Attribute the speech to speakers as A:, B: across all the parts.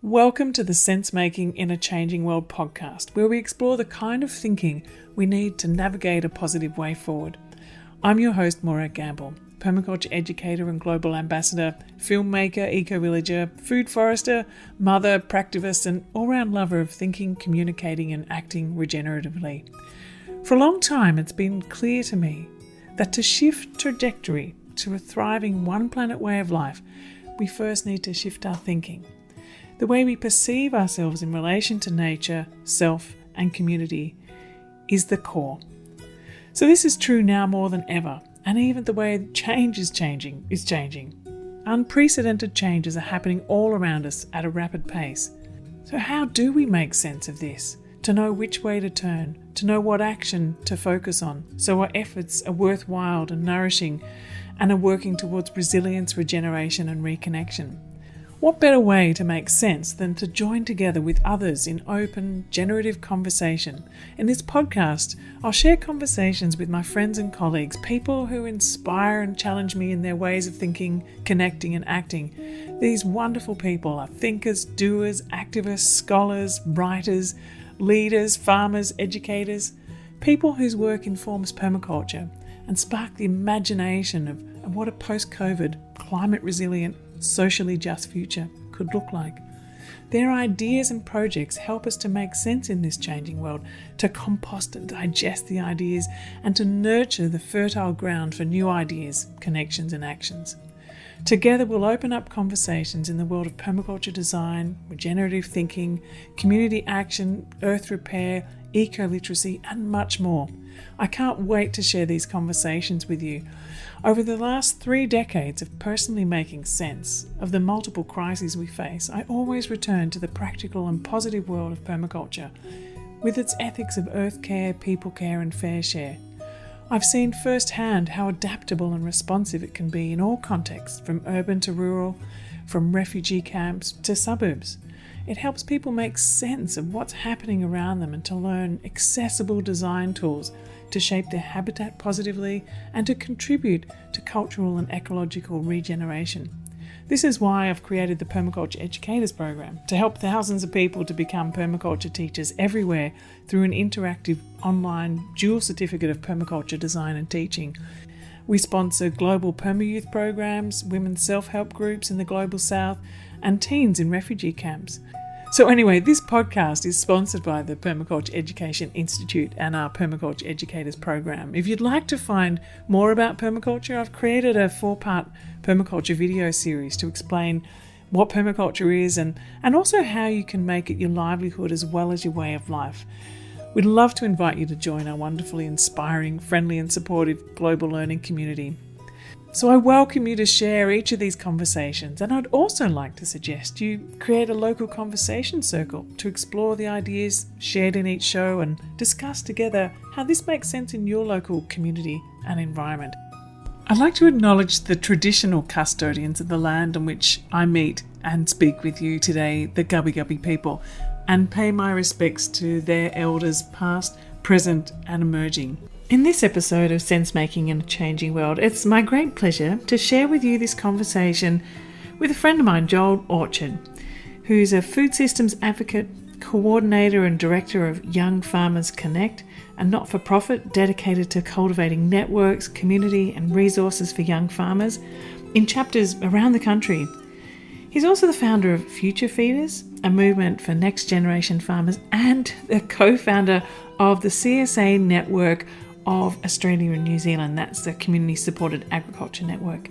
A: Welcome to the Sense Making in a Changing World podcast, where we explore the kind of thinking we need to navigate a positive way forward. I'm your host, Maura Gamble, permaculture educator and global ambassador, filmmaker, eco-villager, food forester, mother, practivist, and all-round lover of thinking, communicating, and acting regeneratively. For a long time, it's been clear to me that to shift trajectory to a thriving one-planet way of life, we first need to shift our thinking. The way we perceive ourselves in relation to nature, self, and community is the core. So this is true now more than ever, and even the way change is changing. Unprecedented changes are happening all around us at a rapid pace. So how do we make sense of this? To know which way to turn, to know what action to focus on, so our efforts are worthwhile and nourishing and are working towards resilience, regeneration, and reconnection. What better way to make sense than to join together with others in open, generative conversation? In this podcast, I'll share conversations with my friends and colleagues, people who inspire and challenge me in their ways of thinking, connecting, and acting. These wonderful people are thinkers, doers, activists, scholars, writers, leaders, farmers, educators, people whose work informs permaculture and spark the imagination of what a post-COVID, climate-resilient, socially just future could look like. Their ideas and projects help us to make sense in this changing world, to compost and digest the ideas, and to nurture the fertile ground for new ideas, connections, and actions. Together we'll open up conversations in the world of permaculture design, regenerative thinking, community action, earth repair, eco-literacy, and much more. I can't wait to share these conversations with you. Over the last 3 decades of personally making sense of the multiple crises we face, I always return to the practical and positive world of permaculture, with its ethics of earth care, people care, and fair share. I've seen firsthand how adaptable and responsive it can be in all contexts, from urban to rural, from refugee camps to suburbs. It helps people make sense of what's happening around them and to learn accessible design tools to shape their habitat positively and to contribute to cultural and ecological regeneration. This is why I've created the Permaculture Educators program, to help thousands of people to become permaculture teachers everywhere through an interactive online dual certificate of permaculture design and teaching. We sponsor global perma-youth programs, women's self-help groups in the global south, and teens in refugee camps. So anyway, this podcast is sponsored by the Permaculture Education Institute and our Permaculture Educators program. If you'd like to find more about permaculture, I've created a 4-part permaculture video series to explain what permaculture is and also how you can make it your livelihood as well as your way of life. We'd love to invite you to join our wonderfully inspiring, friendly and supportive global learning community. So I welcome you to share each of these conversations, and I'd also like to suggest you create a local conversation circle to explore the ideas shared in each show and discuss together how this makes sense in your local community and environment. I'd like to acknowledge the traditional custodians of the land on which I meet and speak with you today, the Gubbi Gubbi people, and pay my respects to their elders past, present and emerging. In this episode of Sense Making in a Changing World, it's my great pleasure to share with you this conversation with a friend of mine, Joel Orchard, who's a food systems advocate, coordinator and director of Young Farmers Connect, a not-for-profit dedicated to cultivating networks, community and resources for young farmers in chapters around the country. He's also the founder of Future Feeders, a movement for next generation farmers, and the co-founder of the CSA network of Australia and New Zealand. That's the Community Supported Agriculture Network.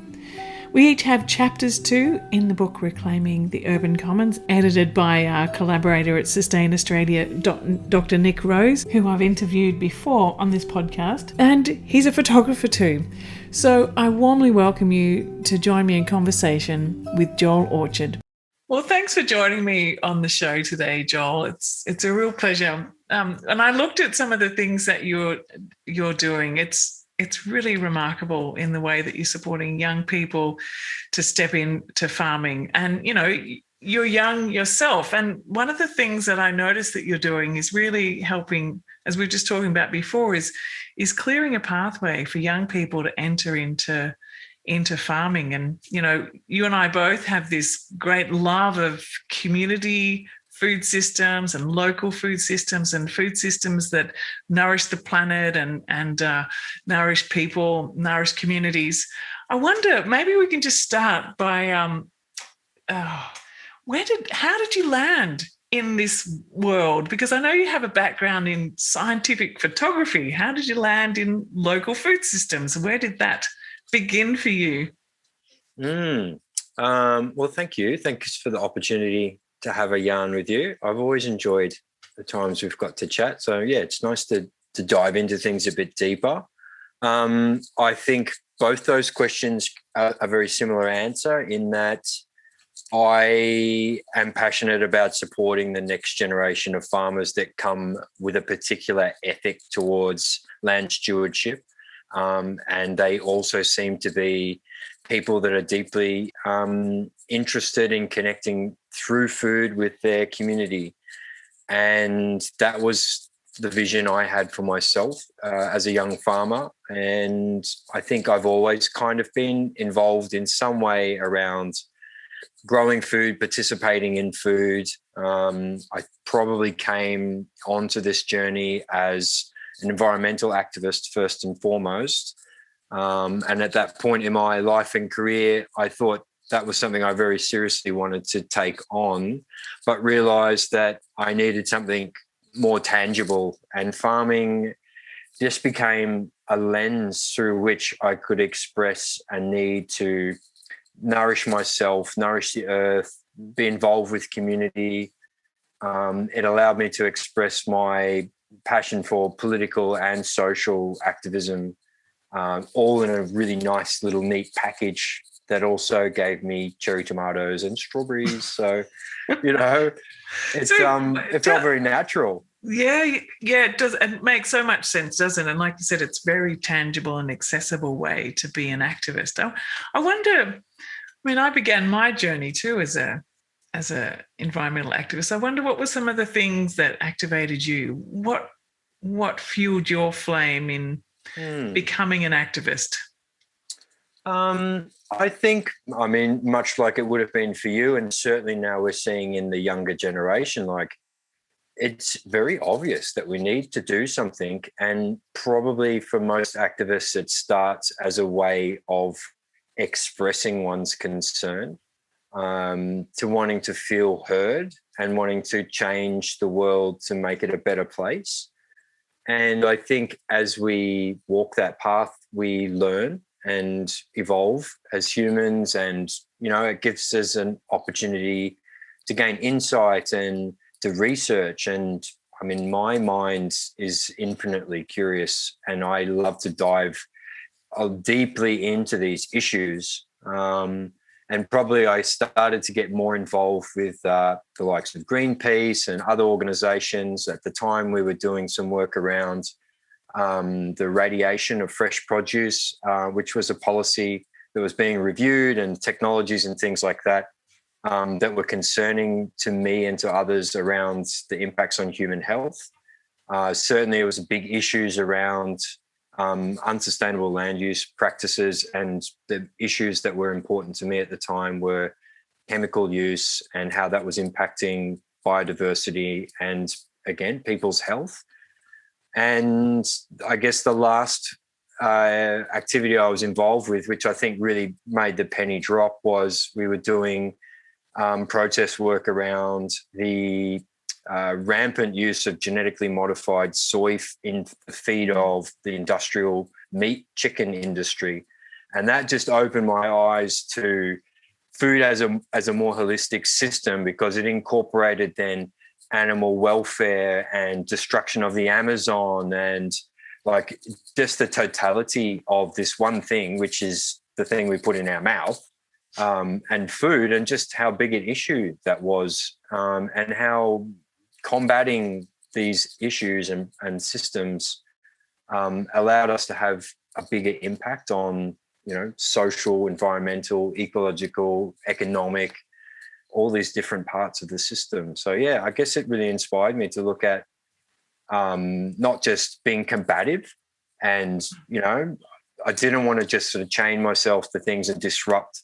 A: We each have chapters too in the book Reclaiming the Urban Commons, edited by our collaborator at Sustain Australia, Dr. Nick Rose, who I've interviewed before on this podcast, and he's a photographer too. So I warmly welcome you to join me in conversation with Joel Orchard. Well, thanks for joining me on the show today, Joel. It's a real pleasure. And I looked at some of the things that you're doing. It's really remarkable in the way that you're supporting young people to step into farming. And, you know, you're young yourself. And one of the things that I noticed that you're doing is really helping, as we were just talking about before, is clearing a pathway for young people to enter into into farming. And, you know, you and I both have this great love of community food systems and local food systems and food systems that nourish the planet and nourish people, nourish communities. I wonder, maybe we can just start by how did you land in this world? Because I know you have a background in scientific photography. How did you land in local food systems? Where did that begin for you?
B: Well, thank you. Thanks for the opportunity to have a yarn with you. I've always enjoyed the times we've got to chat. So, yeah, it's nice to dive into things a bit deeper. I think both those questions are a very similar answer in that I am passionate about supporting the next generation of farmers that come with a particular ethic towards land stewardship. And they also seem to be people that are deeply interested in connecting through food with their community. And that was the vision I had for myself as a young farmer. And I think I've always kind of been involved in some way around growing food, participating in food. I probably came onto this journey as an environmental activist first and foremost. And at that point in my life and career, I thought that was something I very seriously wanted to take on, but realized that I needed something more tangible, and farming just became a lens through which I could express a need to nourish myself, nourish the earth, be involved with community. It allowed me to express my passion for political and social activism, all in a really nice little neat package that also gave me cherry tomatoes and strawberries. So, you know, it's it felt very natural.
A: Yeah, it does. It makes so much sense, doesn't it? And like you said, it's very tangible and accessible way to be an activist. I wonder, I mean, I began my journey too as a environmental activist. I wonder what were some of the things that activated you? What fueled your flame in becoming an activist?
B: I think, I mean, much like it would have been for you, and certainly now we're seeing in the younger generation, like it's very obvious that we need to do something. And probably for most activists, it starts as a way of expressing one's concern, to wanting to feel heard and wanting to change the world to make it a better place. And I think as we walk that path, we learn and evolve as humans. And, you know, it gives us an opportunity to gain insight and to research. And I mean, my mind is infinitely curious, and I love to dive deeply into these issues. And probably I started to get more involved with the likes of Greenpeace and other organisations. At the time, we were doing some work around the radiation of fresh produce, which was a policy that was being reviewed, and technologies and things like that that were concerning to me and to others around the impacts on human health. Certainly, it was big issues around unsustainable land use practices, and the issues that were important to me at the time were chemical use and how that was impacting biodiversity and, again, people's health. And I guess the last activity I was involved with, which I think really made the penny drop, was we were doing protest work around the rampant use of genetically modified soy in the feed of the industrial meat chicken industry. And that just opened my eyes to food as a more holistic system, because it incorporated then animal welfare and destruction of the Amazon, and like just the totality of this one thing, which is the thing we put in our mouth, and food, and just how big an issue that was, and how combating these issues and systems allowed us to have a bigger impact on, you know, social, environmental, ecological, economic, all these different parts of the system. So, yeah, I guess it really inspired me to look at not just being combative and, you know, I didn't want to just sort of chain myself to things and disrupt,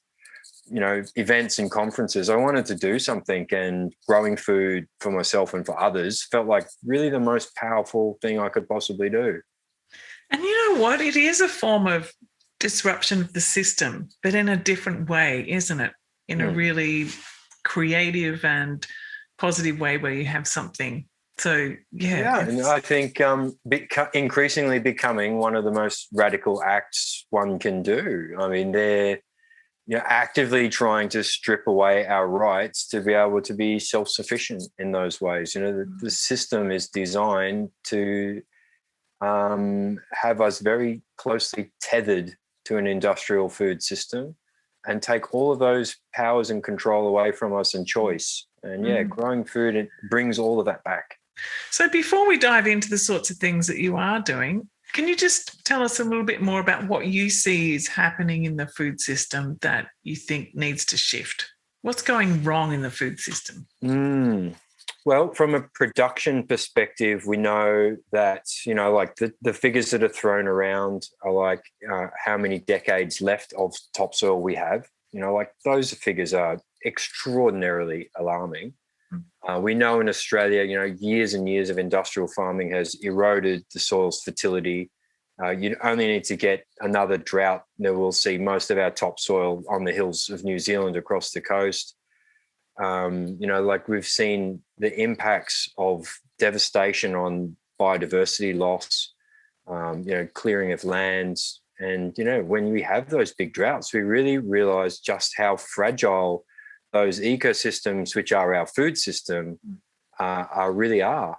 B: events and conferences. I wanted to do something, and growing food for myself and for others felt like really the most powerful thing I could possibly do.
A: And you know what? It is a form of disruption of the system, but in a different way, isn't it? In a really creative and positive way where you have something. So, yeah.
B: And I think increasingly becoming one of the most radical acts one can do. I mean, they're actively trying to strip away our rights to be able to be self-sufficient in those ways. The system is designed to have us very closely tethered to an industrial food system and take all of those powers and control away from us and choice. And growing food, it brings all of that back.
A: So before we dive into the sorts of things that you are doing, can you just tell us a little bit more about what you see is happening in the food system that you think needs to shift? What's going wrong in the food system?
B: Well, from a production perspective, we know that, like the figures that are thrown around are like how many decades left of topsoil we have. Like those figures are extraordinarily alarming. We know in Australia, years and years of industrial farming has eroded the soil's fertility. You only need to get another drought that we'll see most of our topsoil on the hills of New Zealand across the coast. Like we've seen the impacts of devastation on biodiversity loss, clearing of lands. And, when we have those big droughts, we really realize just how fragile those ecosystems, which are our food system, really are.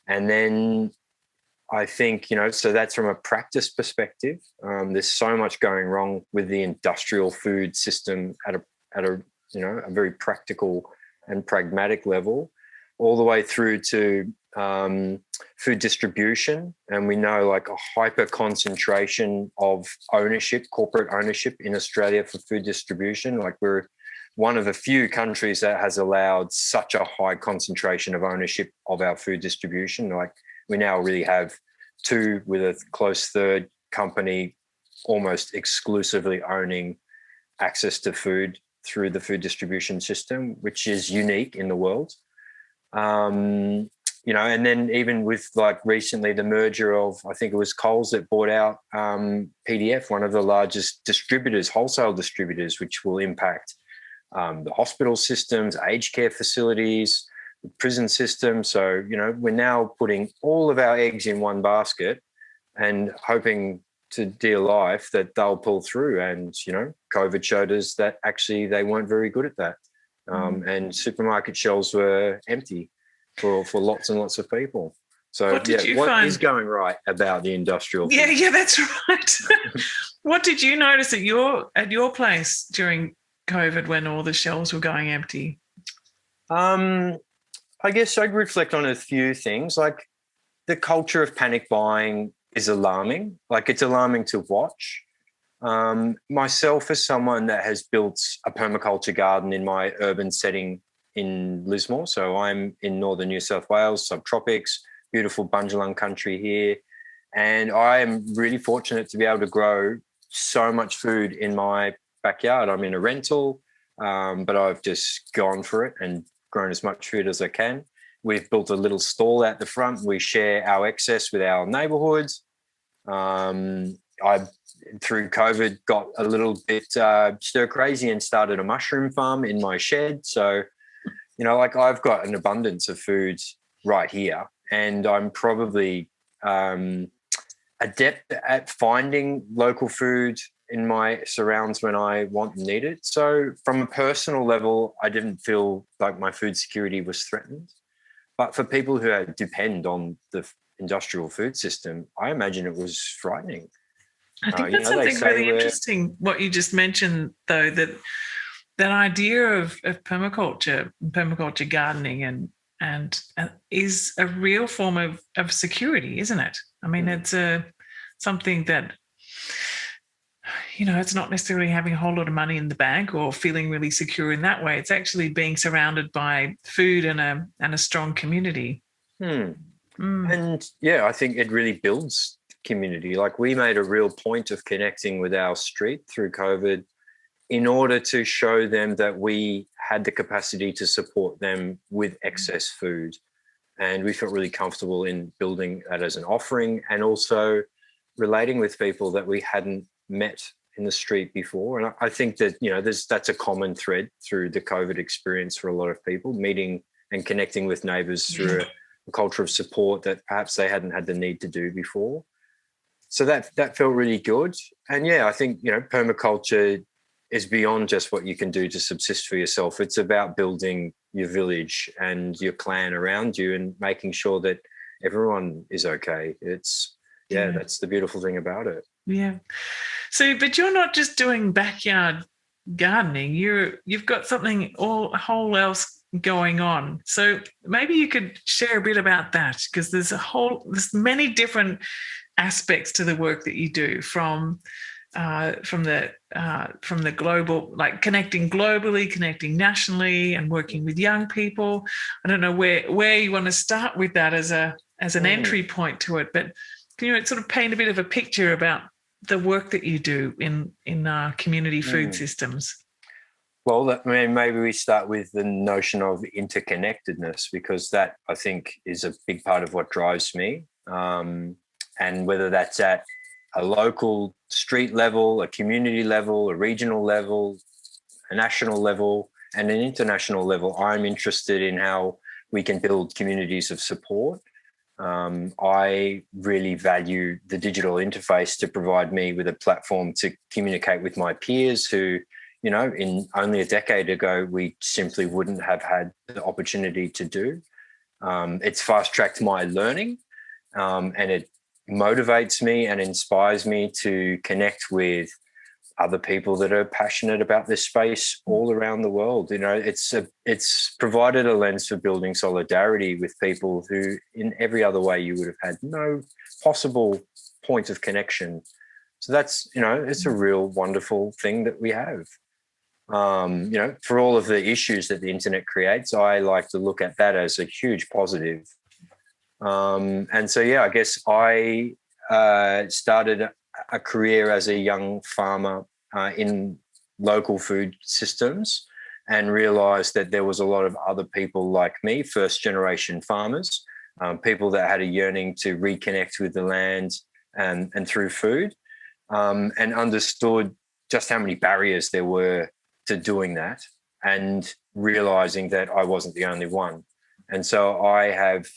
B: And then I think, so that's from a practice perspective. There's so much going wrong with the industrial food system at a very practical and pragmatic level, all the way through to food distribution. And we know like a hyper concentration of ownership, corporate ownership in Australia for food distribution. Like we're one of the few countries that has allowed such a high concentration of ownership of our food distribution. Like we now really have two, with a close third company almost exclusively owning access to food through the food distribution system, which is unique in the world. And then even with like recently the merger of, I think it was Coles that bought out PDF, one of the largest distributors, wholesale distributors, which will impact the hospital systems, aged care facilities, the prison system. So, we're now putting all of our eggs in one basket and hoping to dear life that they'll pull through. And, COVID showed us that actually they weren't very good at that. And supermarket shelves were empty for lots and lots of people. So what is going right about the industrial?
A: Yeah, that's right. What did you notice at your place during COVID when all the shelves were going empty?
B: I guess I'd reflect on a few things. Like the culture of panic buying is alarming. Like it's alarming to watch. Myself, as someone that has built a permaculture garden in my urban setting in Lismore, so I'm in northern New South Wales, subtropics, beautiful Bundjalung country here, and I am really fortunate to be able to grow so much food in my backyard. I'm in a rental, but I've just gone for it and grown as much food as I can. We've built a little stall out the front. We share our excess with our neighbourhoods. I, through COVID, got a little bit stir crazy and started a mushroom farm in my shed. So, I've got an abundance of food right here, and I'm probably adept at finding local food in my surrounds when I want and need it. So from a personal level, I didn't feel like my food security was threatened. But for people who depend on the industrial food system, I imagine it was frightening.
A: I think that's something really interesting, what you just mentioned, though, that idea of permaculture gardening and is a real form of security, isn't it? I mean, it's something that, it's not necessarily having a whole lot of money in the bank or feeling really secure in that way. It's actually being surrounded by food and a strong community.
B: And I think it really builds community. Like, we made a real point of connecting with our street through COVID in order to show them that we had the capacity to support them with excess food. And we felt really comfortable in building that as an offering, and also relating with people that we hadn't met in the street before. And I think that, that's a common thread through the COVID experience for a lot of people, meeting and connecting with neighbours through a culture of support that perhaps they hadn't had the need to do before. So that felt really good. And yeah, I think, permaculture is beyond just what you can do to subsist for yourself. It's about building your village and your clan around you and making sure that everyone is okay. That's the beautiful thing about it.
A: Yeah. So, but you're not just doing backyard gardening. You've got something a whole else going on. So maybe you could share a bit about that, because there's many different aspects to the work that you do, from the global, like connecting globally, connecting nationally, and working with young people. I don't know where you want to start with that as an entry point to it, but can you sort of paint a bit of a picture about the work that you do in community food systems?
B: Well, maybe we start with the notion of interconnectedness, because that, I think, is a big part of what drives me. And whether that's at a local street level, a community level, a regional level, a national level, and an international level, I'm interested in how we can build communities of support. I really value the digital interface to provide me with a platform to communicate with my peers who, in only a decade ago, we simply wouldn't have had the opportunity to do. It's fast-tracked my learning, and it motivates me and inspires me to connect with other people that are passionate about this space all around the world. It's provided a lens for building solidarity with people who, in every other way, you would have had no possible point of connection. So that's, it's a real wonderful thing that we have. For all of the issues that the internet creates, I like to look at that as a huge positive. And so, I guess I started a career as a young farmer in local food systems, and realised that there was a lot of other people like me, first-generation farmers, people that had a yearning to reconnect with the land and through food, and understood just how many barriers there were to doing that, and realising that I wasn't the only one. And so I have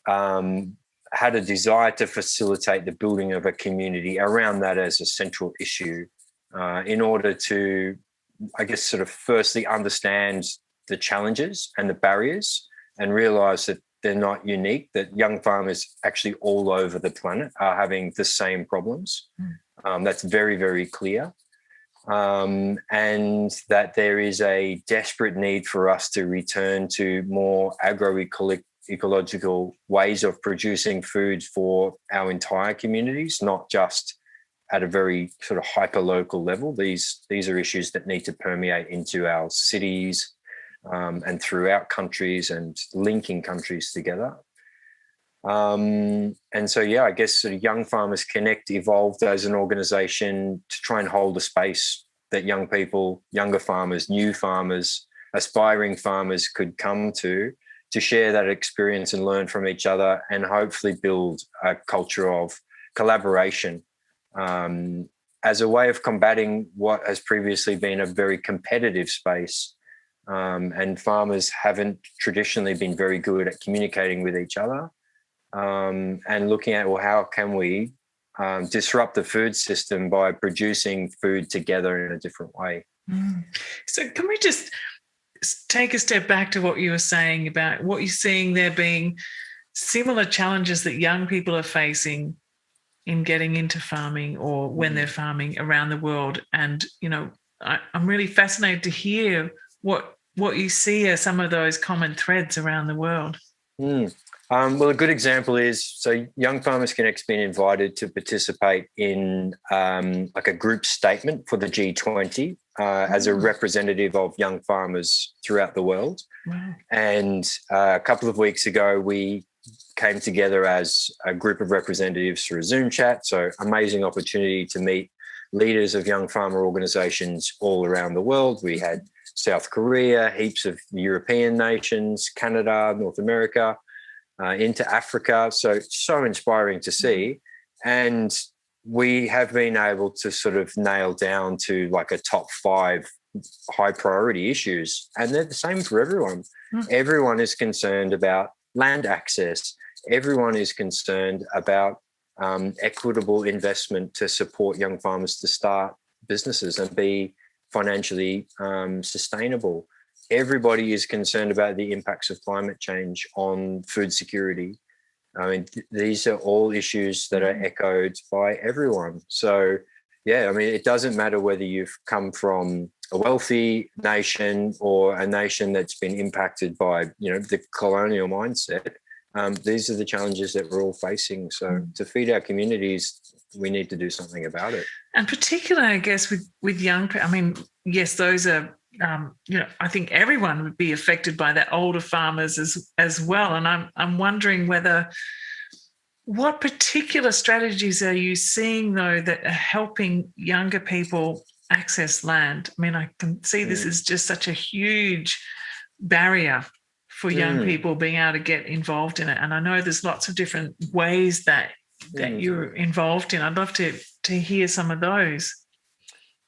B: had a desire to facilitate the building of a community around that as a central issue, in order to, I guess, sort of firstly understand the challenges and the barriers, and realise that they're not unique, that young farmers actually all over the planet are having the same problems. That's very, very clear. And that there is a desperate need for us to return to more agroecological ways of producing food for our entire communities, not just at a very sort of hyper-local level. These are issues that need to permeate into our cities, and throughout countries, and linking countries together. And so, I guess sort of Young Farmers Connect evolved as an organisation to try and hold a space that young people, younger farmers, new farmers, aspiring farmers could come to share that experience and learn from each other, and hopefully build a culture of collaboration, as a way of combating what has previously been a very competitive space. And farmers haven't traditionally been very good at communicating with each other, and looking at, well, how can we disrupt the food system by producing food together in a different way.
A: So can we just take a step back to what you were saying about what you're seeing there being similar challenges that young people are facing in getting into farming, or when they're farming around the world? And, I'm really fascinated to hear what you see are some of those common threads around the world.
B: Well, a good example is, so Young Farmers Connect's been invited to participate in like a group statement for the G20 as a representative of young farmers throughout the world.
A: Wow.
B: And a couple of weeks ago, we came together as a group of representatives through a Zoom chat. So amazing opportunity to meet leaders of young farmer organizations all around the world. We had South Korea, heaps of European nations, Canada, North America, into Africa. So inspiring to see. And we have been able to sort of nail down to like a top 5 high priority issues. And they're the same for everyone. Everyone is concerned about land access. Everyone is concerned about equitable investment to support young farmers to start businesses and be financially sustainable. Everybody is concerned about the impacts of climate change on food security. I mean, these are all issues that are echoed by everyone. So, yeah, I mean, it doesn't matter whether you've come from a wealthy nation or a nation that's been impacted by, the colonial mindset. These are the challenges that we're all facing. So to feed our communities, we need to do something about it. And
A: particularly, I guess, with young people, I mean, yes, those are, I think everyone would be affected by that, older farmers as well. And I'm wondering what particular strategies are you seeing, though, that are helping younger people access land? I mean, I can see this is just such a huge barrier for young people being able to get involved in it. And I know there's lots of different ways that you're involved in. I'd love to hear some of those.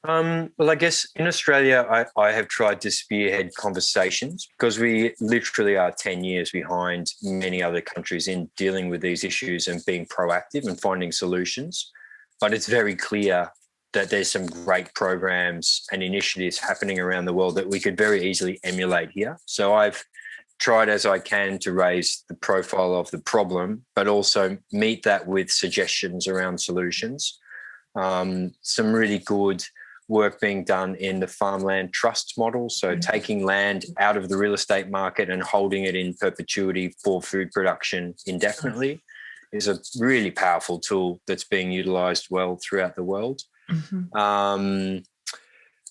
B: Well, I guess in Australia, I have tried to spearhead conversations because we literally are 10 years behind many other countries in dealing with these issues and being proactive and finding solutions. But it's very clear that there's some great programs and initiatives happening around the world that we could very easily emulate here. So I've tried as I can to raise the profile of the problem, but also meet that with suggestions around solutions. Some really good work being done in the Farmland trust model. So taking land out of the real estate market and holding it in perpetuity for food production indefinitely is a really powerful tool that's being utilised well throughout the world.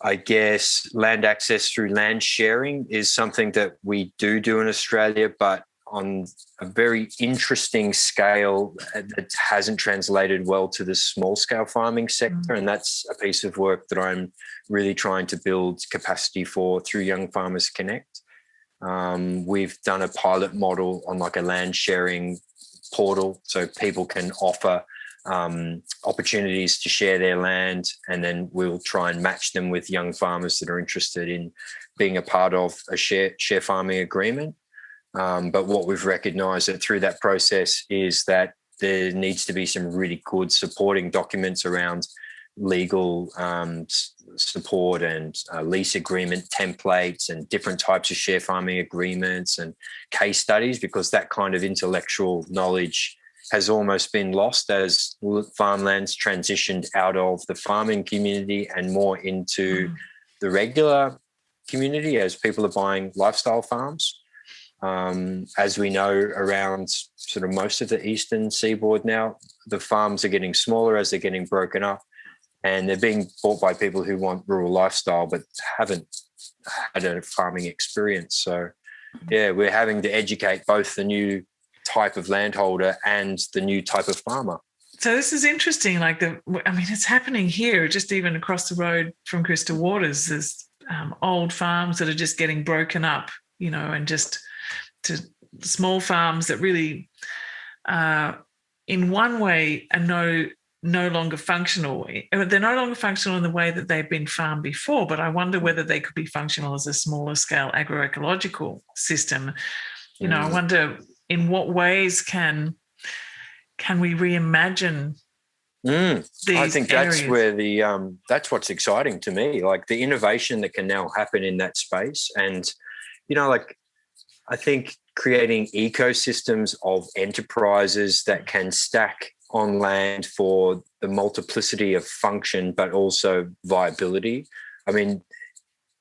B: I guess land access through land sharing is something that we do in Australia, but on a very interesting scale that hasn't translated well to the small-scale farming sector. And that's a piece of work that I'm really trying to build capacity for through Young Farmers Connect. We've done a pilot model on like a land sharing portal so people can offer opportunities to share their land, and then we'll try and match them with young farmers that are interested in being a part of a share farming agreement. But what we've recognised that through that process is that there needs to be some really good supporting documents around legal support and lease agreement templates and different types of share farming agreements and case studies, because that kind of intellectual knowledge has almost been lost as farmland's transitioned out of the farming community and more into the regular community as people are buying lifestyle farms. As we know, around sort of most of the eastern seaboard now, the farms are getting smaller as they're getting broken up, and they're being bought by people who want rural lifestyle but haven't had a farming experience. So, yeah, we're having to educate both the new type of landholder and the new type of farmer.
A: So this is interesting. It's happening here, just even across the road from Crystal Waters. There's old farms that are just getting broken up, and just to small farms that really, in one way, are no longer functional. They're no longer functional in the way that they've been farmed before, but I wonder whether they could be functional as a smaller scale agroecological system. I wonder in what ways can we reimagine these
B: I think
A: areas?
B: That's where that's what's exciting to me, like the innovation that can now happen in that space. And, I think creating ecosystems of enterprises that can stack on land for the multiplicity of function, but also viability. I mean,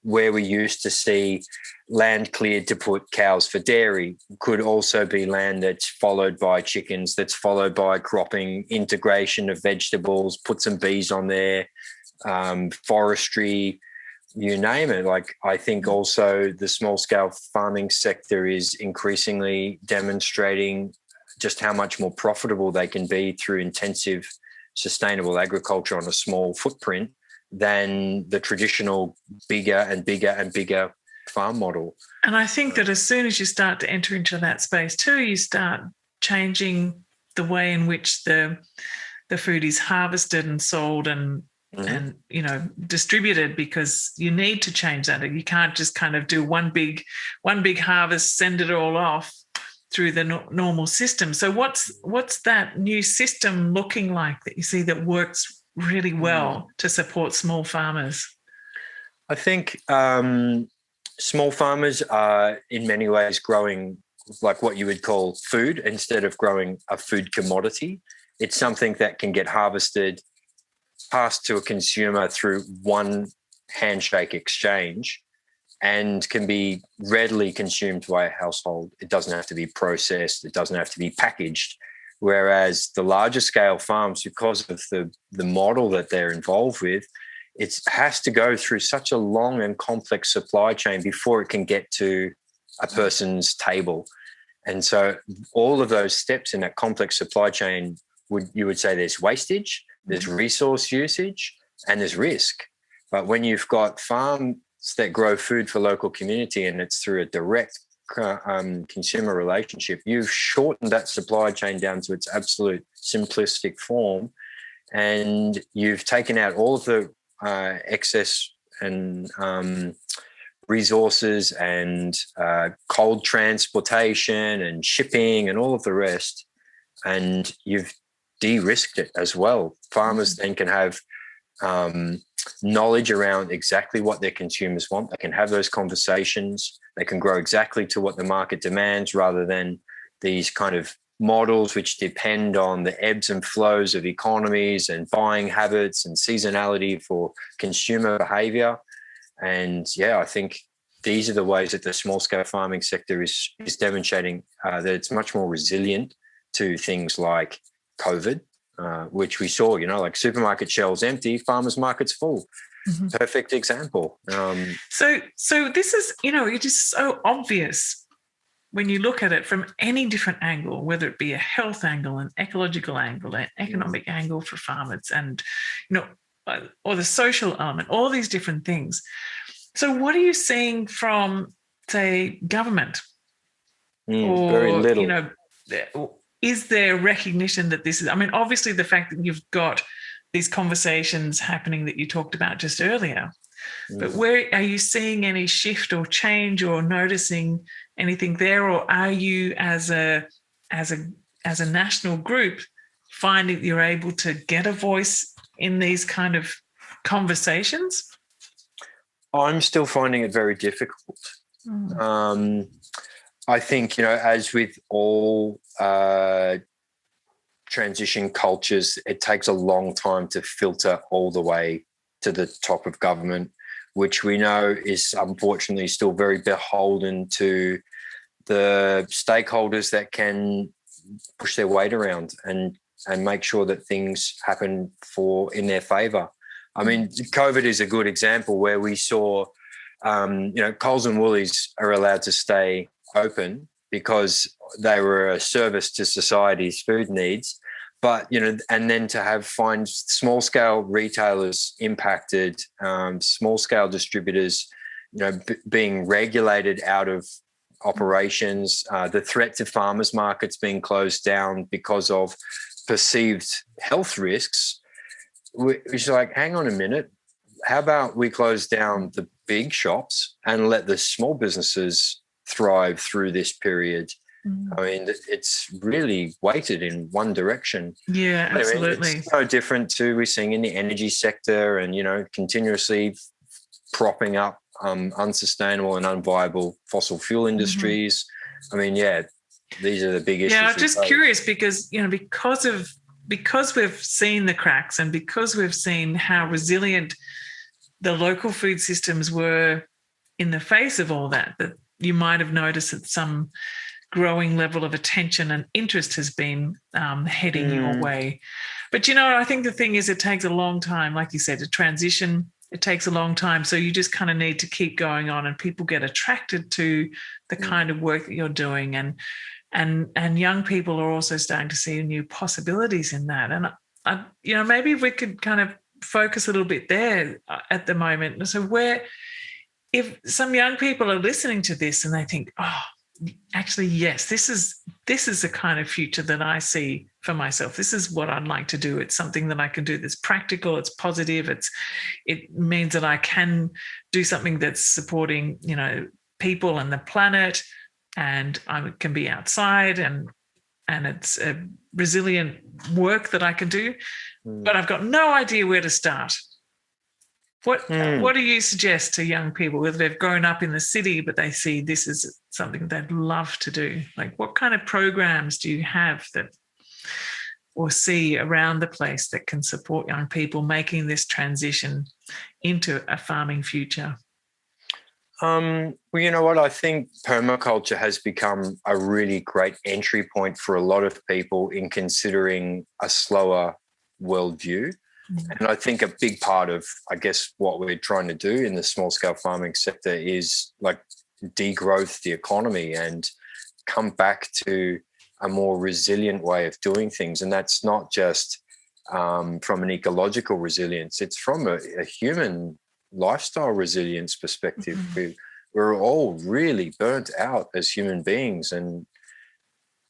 B: where we used to see land cleared to put cows for dairy could also be land that's followed by chickens, that's followed by cropping, integration of vegetables, put some bees on there, forestry, you name it. I think also the small scale farming sector is increasingly demonstrating just how much more profitable they can be through intensive, sustainable agriculture on a small footprint than the traditional bigger and bigger and bigger farm model.
A: And I think that as soon as you start to enter into that space too, you start changing the way in which the food is harvested and sold and distributed, because you need to change that. You can't just kind of do one big harvest, send it all off through the normal system. So what's that new system looking like that you see that works really well to support small farmers?
B: I think small farmers are in many ways growing like what you would call food instead of growing a food commodity. It's something that can get harvested, passed to a consumer through one handshake exchange, and can be readily consumed by a household. It doesn't have to be processed. It doesn't have to be packaged. Whereas the larger scale farms, because of the model that they're involved with, it has to go through such a long and complex supply chain before it can get to a person's table. And so all of those steps in that complex supply chain, you would say there's wastage, there's resource usage, and there's risk. But when you've got farms that grow food for local community and it's through a direct consumer relationship, you've shortened that supply chain down to its absolute simplistic form, and you've taken out all of the excess and resources and cold transportation and shipping and all of the rest, and you've de-risked it as well. Farmers then can have knowledge around exactly what their consumers want. They can have those conversations. They can grow exactly to what the market demands, rather than these kind of models which depend on the ebbs and flows of economies and buying habits and seasonality for consumer behavior. And yeah, I think these are the ways that the small-scale farming sector is demonstrating that it's much more resilient to things like COVID, which we saw, like supermarket shelves empty, farmers markets full. Mm-hmm. Perfect example.
A: So this is, it is so obvious when you look at it from any different angle, whether it be a health angle, an ecological angle, an economic angle for farmers, and, or the social element, all these different things. So what are you seeing from, say, government? Or,
B: very little.
A: Is there recognition that this is, obviously the fact that you've got these conversations happening that you talked about just earlier, but where are you seeing any shift or change or noticing anything there? Or are you as a national group finding that you're able to get a voice in these kind of conversations?
B: I'm still finding it very difficult. I think, as with all transition cultures, it takes a long time to filter all the way to the top of government, which we know is unfortunately still very beholden to the stakeholders that can push their weight around and make sure that things happen in their favour. COVID is a good example where we saw, Coles and Woolies are allowed to stay open because they were a service to society's food needs. But, and then to find small-scale retailers impacted, small-scale distributors, being regulated out of operations, the threat to farmers markets being closed down because of perceived health risks, which is like, hang on a minute, how about we close down the big shops and let the small businesses thrive through this period? It's really weighted in one direction.
A: Yeah, absolutely.
B: It's so different to we're seeing in the energy sector and, continuously propping up unsustainable and unviable fossil fuel industries. These are the big issues.
A: Yeah, I'm just curious because, because we've seen the cracks and because we've seen how resilient the local food systems were in the face of all that you might have noticed that some growing level of attention and interest has been heading your way. But, I think the thing is it takes a long time, like you said, to transition. It takes a long time. So you just kind of need to keep going on and people get attracted to the kind of work that you're doing, and young people are also starting to see new possibilities in that. And maybe if we could kind of focus a little bit there at the moment. So if some young people are listening to this and they think, oh, actually, yes, this is the kind of future that I see for myself. This is what I'd like to do. It's something that I can do that's practical, it's positive, it means that I can do something that's supporting, people and the planet, and I can be outside, and it's a resilient work that I can do, but I've got no idea where to start. What do you suggest to young people, whether they've grown up in the city but they see this is something they'd love to do? Like, what kind of programs do you have or see around the place that can support young people making this transition into a farming future?
B: Well, you know what? I think permaculture has become a really great entry point for a lot of people in considering a slower worldview. And I think a big part of, I guess, what we're trying to do in the small-scale farming sector is like degrowth the economy and come back to a more resilient way of doing things. And that's not just from an ecological resilience, it's from a human lifestyle resilience perspective. We're all really burnt out as human beings, and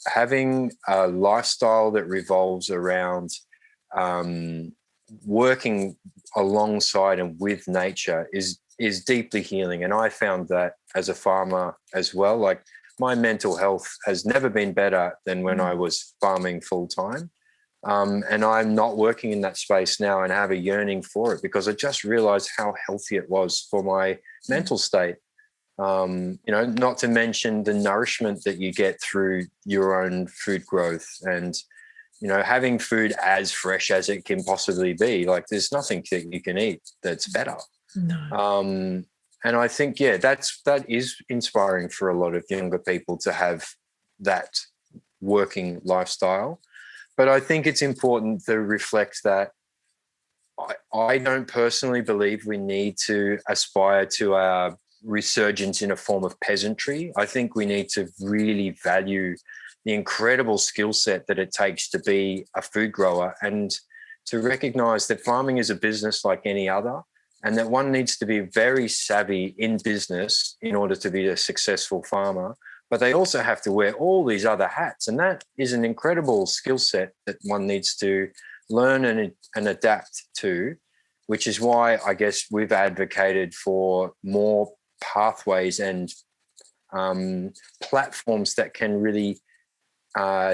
B: having a lifestyle that revolves around working alongside and with nature is deeply healing. And I found that as a farmer as well. Like, my mental health has never been better than when I was farming full time. And I'm not working in that space now and have a yearning for it, because I just realized how healthy it was for my mental state. Not to mention the nourishment that you get through your own food growth, and having food as fresh as it can possibly be. Like, there's nothing that you can eat that's better.
A: No.
B: And I think, that is inspiring for a lot of younger people to have that working lifestyle. But I think it's important to reflect that I don't personally believe we need to aspire to a resurgence in a form of peasantry. I think we need to really value the incredible skill set that it takes to be a food grower, and to recognize that farming is a business like any other, and that one needs to be very savvy in business in order to be a successful farmer. But they also have to wear all these other hats, and that is an incredible skill set that one needs to learn and adapt to, which is why I guess we've advocated for more pathways and platforms that can really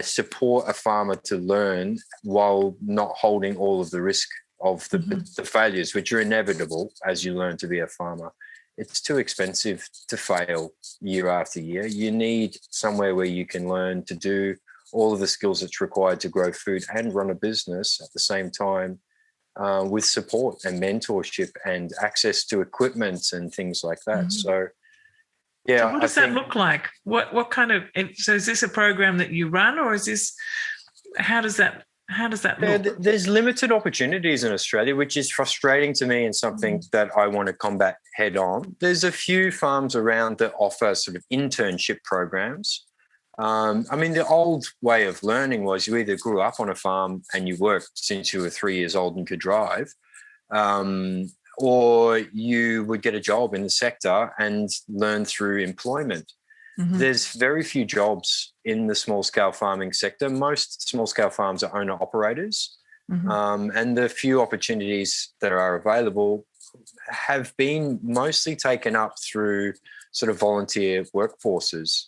B: support a farmer to learn while not holding all of the risk of the failures, which are inevitable as you learn to be a farmer. It's too expensive to fail year after year. You need somewhere where you can learn to do all of the skills that's required to grow food and run a business at the same time, with support and mentorship and access to equipment and things like that. So, yeah.
A: So what does that look like? What kind of? So is this a program that you run, or is this? How does that look?
B: There's limited opportunities in Australia, which is frustrating to me and something that I want to combat head on. There's a few farms around that offer sort of internship programs. The old way of learning was you either grew up on a farm and you worked since you were 3 years old and could drive, or you would get a job in the sector and learn through employment. There's very few jobs in the small-scale farming sector. Most small-scale farms are owner-operators, and the few opportunities that are available have been mostly taken up through sort of volunteer workforces.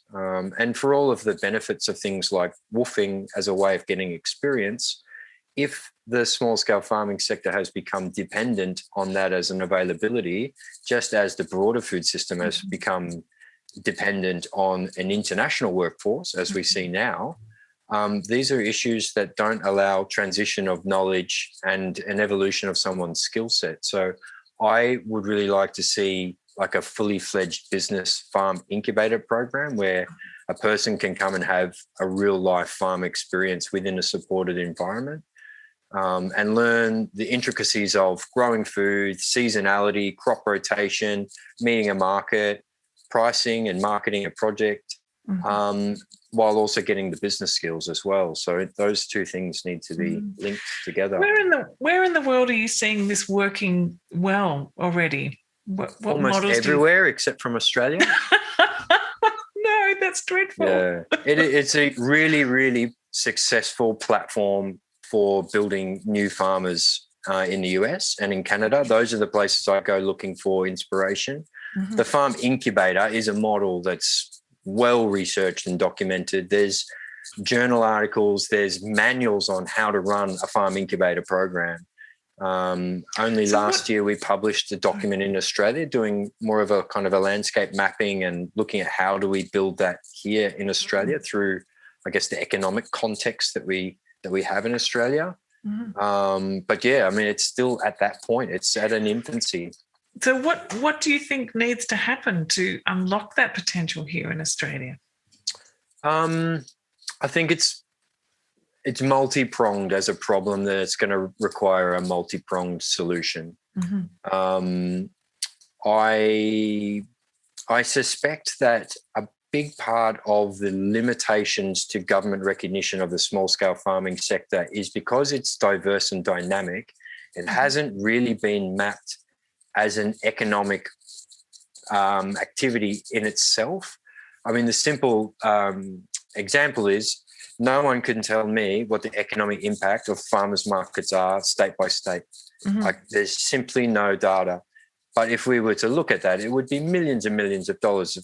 B: And for all of the benefits of things like woofing as a way of getting experience, if the small-scale farming sector has become dependent on that as an availability, just as the broader food system has become dependent on an international workforce, as we see now, these are issues that don't allow transition of knowledge and an evolution of someone's skill set. So I would really like to see like a fully fledged business farm incubator program where a person can come and have a real life farm experience within a supported environment, and learn the intricacies of growing food, seasonality, crop rotation, meeting a market, pricing and marketing a project, while also getting the business skills as well. So those two things need to be linked together.
A: Where in the world are you seeing this working well already? What
B: Almost
A: models
B: everywhere except from Australia.
A: No, that's dreadful.
B: Yeah, it's a really, really successful platform for building new farmers in the US and in Canada. Those are the places I go looking for inspiration. The farm incubator is a model that's well researched and documented. There's journal articles, there's manuals on how to run a farm incubator program. Last year we published a document in Australia doing more of a kind of a landscape mapping and looking at how do we build that here in Australia through, I guess, the economic context that we have in Australia. But yeah, I mean, it's still at that point. It's at an infancy.
A: So what do you think needs to happen to unlock that potential here in Australia?
B: I think it's multi-pronged as a problem that's going to require a multi-pronged solution. I suspect that a big part of the limitations to government recognition of the small-scale farming sector is because it's diverse and dynamic. It hasn't really been mapped as an economic activity in itself. I mean, the simple example is no one can tell me what the economic impact of farmers markets are state by state. Like, there's simply no data. But if we were to look at that, it would be millions and millions of dollars,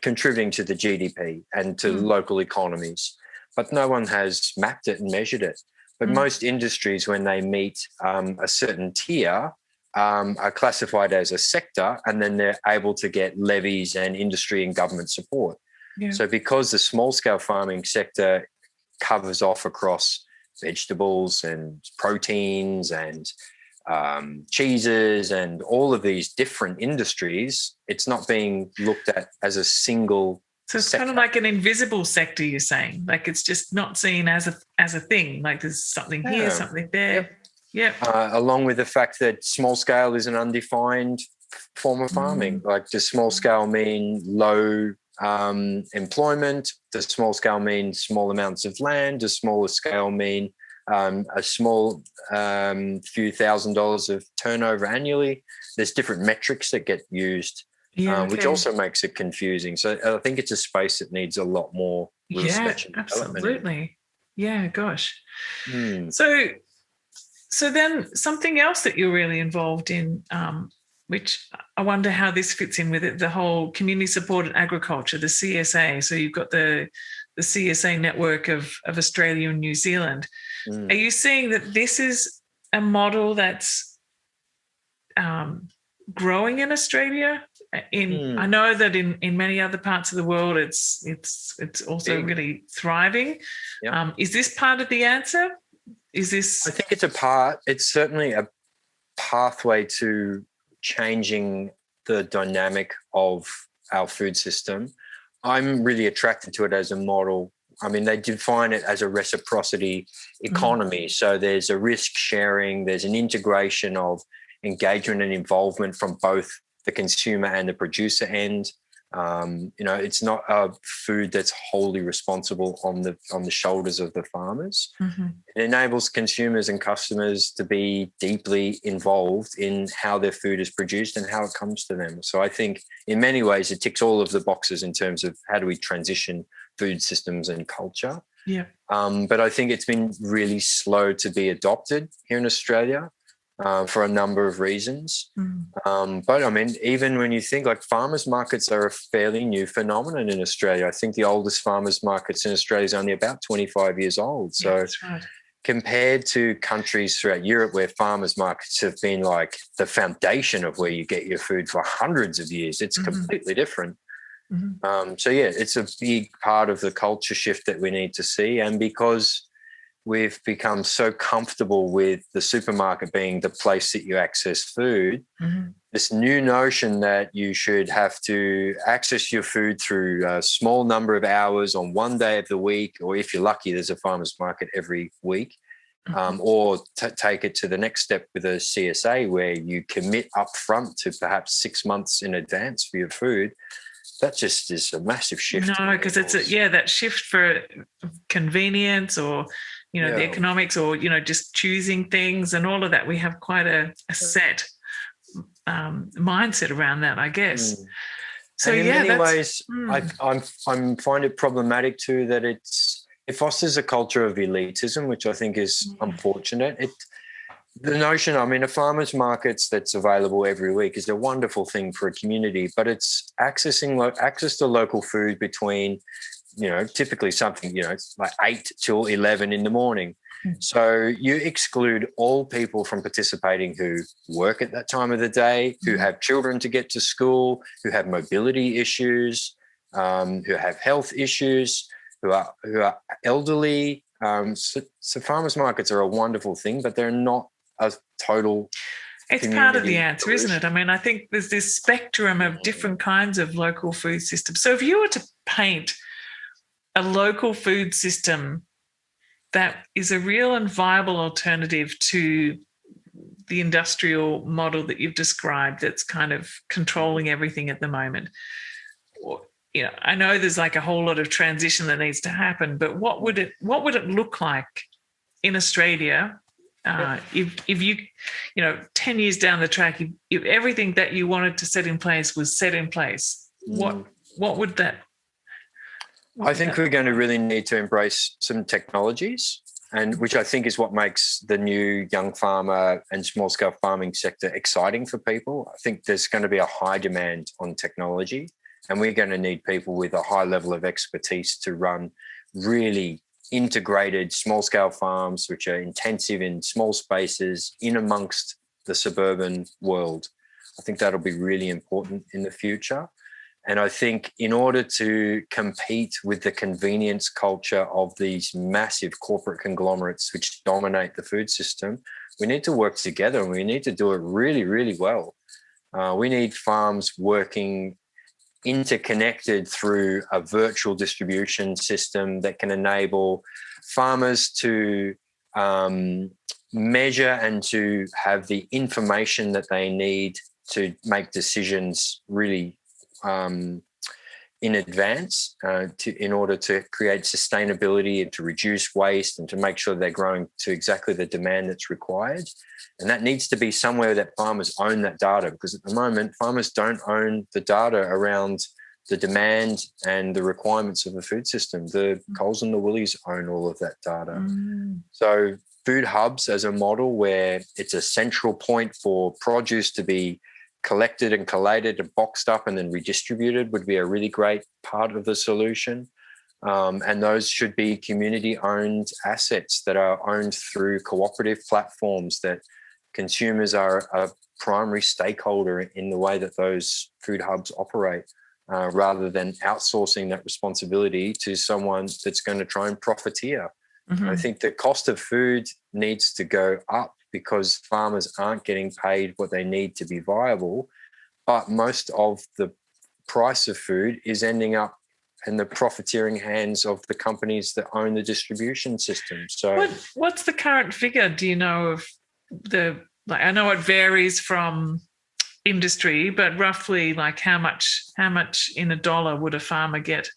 B: contributing to the GDP and to local economies. But no one has mapped it and measured it. But most industries, when they meet a certain tier, are classified as a sector, and then they're able to get levies and industry and government support. Yeah. So because the small-scale farming sector covers off across vegetables and proteins and cheeses and all of these different industries, it's not being looked at as a single
A: So it's
B: sector.
A: kind of like an invisible sector, you're saying. Like, it's just not seen as a thing. Like, there's something here, something there. Yeah.
B: Along with the fact that small scale is an undefined form of farming. Like, does small scale mean low employment? Does small scale mean small amounts of land? Does smaller scale mean a small few $1,000s of turnover annually? There's different metrics that get used, which also makes it confusing. So I think it's a space that needs a lot more research and development.
A: Absolutely. Yeah, gosh. So then something else that you're really involved in, which I wonder how this fits in with it, the whole community-supported agriculture, the CSA. So you've got the CSA network of Australia and New Zealand. Are you seeing that this is a model that's growing in Australia? I know that in many other parts of the world, it's also really thriving. Yep. Is this part of the answer? I
B: think it's a part. It's certainly a pathway to changing the dynamic of our food system. I'm really attracted to it as a model. I mean, they define it as a reciprocity economy. So there's a risk sharing, there's an integration of engagement and involvement from both the consumer and the producer end. It's not a food that's wholly responsible on the shoulders of the farmers. It enables consumers and customers to be deeply involved in how their food is produced and how it comes to them. So I think in many ways it ticks all of the boxes in terms of how do we transition food systems and culture. Yeah. But I think it's been really slow to be adopted here in Australia. For a number of reasons. But I mean, even when you think, like, farmers markets are a fairly new phenomenon in Australia. I think the oldest farmers markets in Australia is only about 25 years old. So that's right. Compared to countries throughout Europe where farmers markets have been like the foundation of where you get your food for hundreds of years, it's completely different. It's a big part of the culture shift that we need to see. And because we've become so comfortable with the supermarket being the place that you access food, this new notion that you should have to access your food through a small number of hours on one day of the week, or if you're lucky, there's a farmer's market every week, or take it to the next step with a CSA where you commit up front to perhaps 6 months in advance for your food. that just is a massive shift.
A: No, because it's that shift for convenience, or the economics, or just choosing things and all of that. We have quite a set mindset around that, I guess. So
B: and in many ways, I find it problematic too that it fosters a culture of elitism, which I think is unfortunate. The notion, I mean, a farmers markets that's available every week is a wonderful thing for a community, but it's access to local food between, typically something, like 8 till 11 in the morning. So you exclude all people from participating who work at that time of the day, who have children to get to school, who have mobility issues, who have health issues, who are elderly. So farmers markets are a wonderful thing, but they're not a total.
A: It's part of the answer, isn't it? I mean, I think there's this spectrum of different kinds of local food systems. So if you were to paint a local food system that is a real and viable alternative to the industrial model that you've described, that's kind of controlling everything at the moment, I know there's like a whole lot of transition that needs to happen, but what would it look like in Australia if you 10 years down the track, if everything that you wanted to set in place was set in place, what would that?
B: I think we're going to really need to embrace some technologies, and which I think is what makes the new young farmer and small-scale farming sector exciting for people. I think there's going to be a high demand on technology, and we're going to need people with a high level of expertise to run really integrated small-scale farms, which are intensive in small spaces in amongst the suburban world. I think that'll be really important in the future. And I think in order to compete with the convenience culture of these massive corporate conglomerates which dominate the food system, we need to work together, and we need to do it really, really well. We need farms working interconnected through a virtual distribution system that can enable farmers to measure and to have the information that they need to make decisions really in advance in order to create sustainability and to reduce waste and to make sure they're growing to exactly the demand that's required. And that needs to be somewhere that farmers own that data, because at the moment, farmers don't own the data around the demand and the requirements of the food system. The Coles and the Woolies own all of that data. So food hubs as a model where it's a central point for produce to be collected and collated and boxed up and then redistributed would be a really great part of the solution. And those should be community-owned assets that are owned through cooperative platforms, that consumers are a primary stakeholder in the way that those food hubs operate, rather than outsourcing that responsibility to someone that's going to try and profiteer. I think the cost of food needs to go up because farmers aren't getting paid what they need to be viable, but most of the price of food is ending up in the profiteering hands of the companies that own the distribution system. So
A: what's the current figure, do you know, of I know it varies from industry, but roughly like how much in a dollar would a farmer get?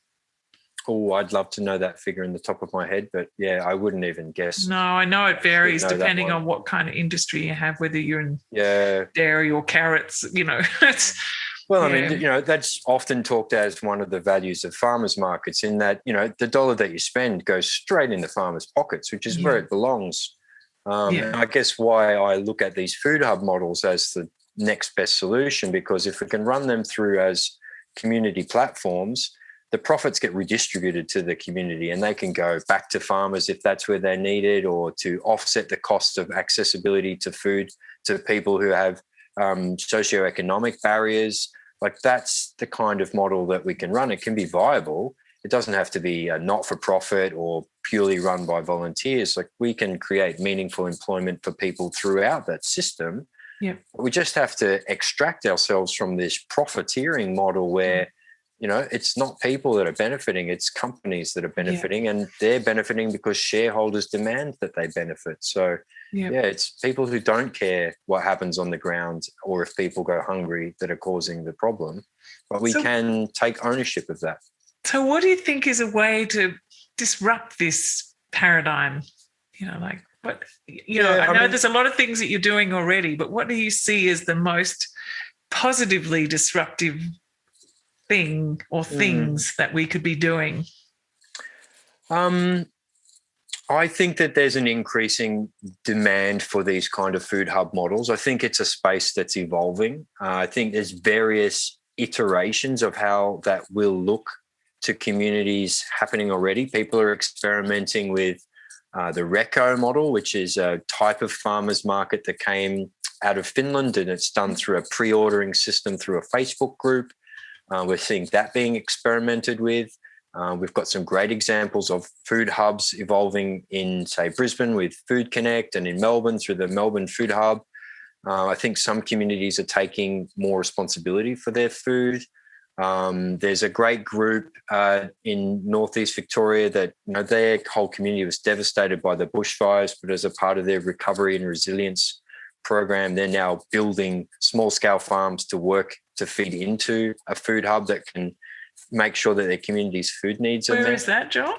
B: Oh, I'd love to know that figure in the top of my head, but yeah, I wouldn't even guess.
A: No, I know it varies depending on what kind of industry you have, whether you're in dairy or carrots,
B: Well, I mean, that's often talked as one of the values of farmers markets, in that, the dollar that you spend goes straight into farmers' pockets, which is where it belongs. And I guess why I look at these food hub models as the next best solution, because if we can run them through as community platforms, the profits get redistributed to the community and they can go back to farmers if that's where they're needed, or to offset the cost of accessibility to food to people who have socioeconomic barriers. Like, that's the kind of model that we can run. It can be viable. It doesn't have to be a not-for-profit or purely run by volunteers. Like, we can create meaningful employment for people throughout that system.
A: Yeah.
B: We just have to extract ourselves from this profiteering model where, it's not people that are benefiting, it's companies that are benefiting, and they're benefiting because shareholders demand that they benefit. So, it's people who don't care what happens on the ground or if people go hungry that are causing the problem. but we can take ownership of that.
A: So what do you think is a way to disrupt this paradigm? You know, like what, you know, I know there's a lot of things that you're doing already, but what do you see as the most positively disruptive thing or things that we could be doing?
B: I think that there's an increasing demand for these kind of food hub models. I think it's a space that's evolving. I think there's various iterations of how that will look to communities happening already. People are experimenting with the Reco model, which is a type of farmers market that came out of Finland, and it's done through a pre-ordering system through a Facebook group. We're seeing that being experimented with. We've got some great examples of food hubs evolving in, say, Brisbane with Food Connect, and in Melbourne through the Melbourne Food Hub. I think some communities are taking more responsibility for their food. There's a great group in northeast Victoria that, you know, their whole community was devastated by the bushfires, but as a part of their recovery and resilience program, they're now building small-scale farms to work to feed into a food hub that can make sure that their community's food needs are met.
A: Where is that, John?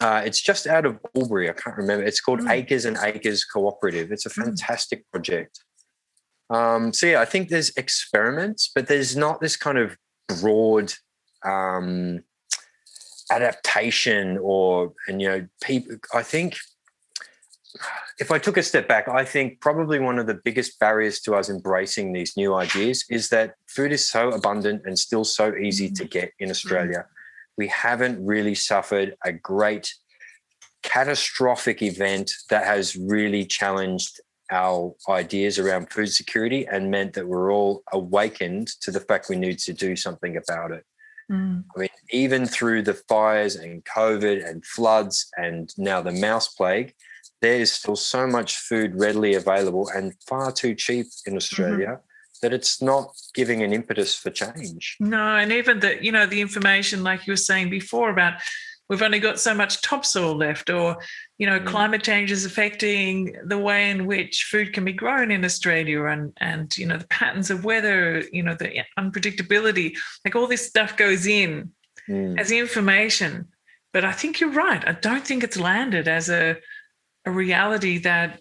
B: It's just out of Albury. I can't remember. It's called Acres and Acres Cooperative. It's a fantastic project. So, yeah, I think there's experiments, but there's not this kind of broad adaptation people. I think if I took a step back, I think probably one of the biggest barriers to us embracing these new ideas is that food is so abundant and still so easy to get in Australia. We haven't really suffered a great catastrophic event that has really challenged our ideas around food security and meant that we're all awakened to the fact we need to do something about it. I mean, even through the fires and COVID and floods and now the mouse plague, there is still so much food readily available and far too cheap in Australia that it's not giving an impetus for change.
A: No, and even the information, like you were saying before, about we've only got so much topsoil left, or, climate change is affecting the way in which food can be grown in Australia, and the patterns of weather, the unpredictability, like all this stuff goes in as information. But I think you're right. I don't think it's landed as a reality that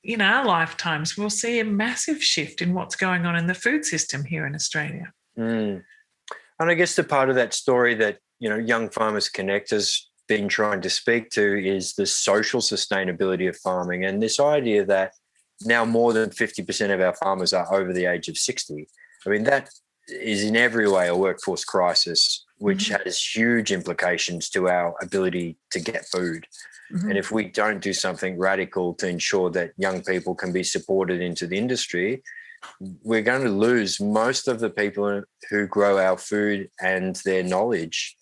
A: in our lifetimes we'll see a massive shift in what's going on in the food system here in Australia.
B: And I guess the part of that story that, Young Farmers Connect has been trying to speak to is the social sustainability of farming, and this idea that now more than 50% of our farmers are over the age of 60. I mean, that is in every way a workforce crisis, which has huge implications to our ability to get food. And if we don't do something radical to ensure that young people can be supported into the industry, we're going to lose most of the people who grow our food and their knowledge.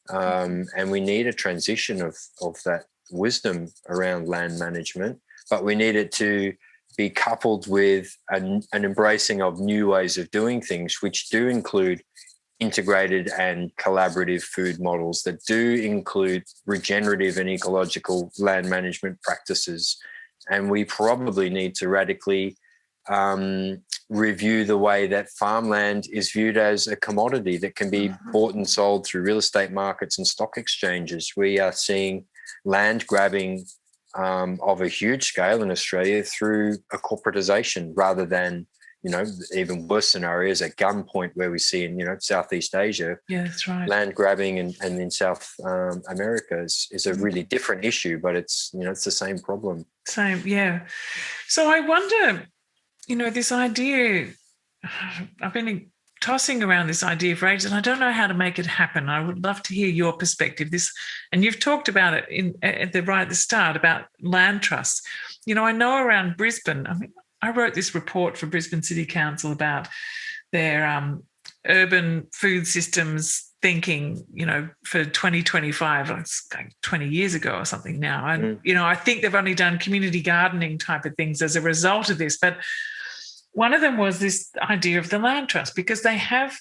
B: And we need a transition of that wisdom around land management, but we need it to be coupled with an embracing of new ways of doing things, which do include integrated and collaborative food models, that do include regenerative and ecological land management practices. And we probably need to radically review the way that farmland is viewed as a commodity that can be bought and sold through real estate markets and stock exchanges. We are seeing land grabbing of a huge scale in Australia through a corporatization rather than, even worse scenarios at gunpoint where we see in, Southeast Asia.
A: Yeah, that's right.
B: Land grabbing and in South America is a really different issue, but it's, it's the same problem.
A: Same, yeah. So I wonder, this idea, I've been tossing around this idea for ages, and I don't know how to make it happen. I would love to hear your perspective. And you've talked about it at the start about land trusts. I know around Brisbane, I wrote this report for Brisbane City Council about their urban food systems thinking, for 2025, it's like 20 years ago or something now. And, I think they've only done community gardening type of things as a result of this. But one of them was this idea of the land trust, because they have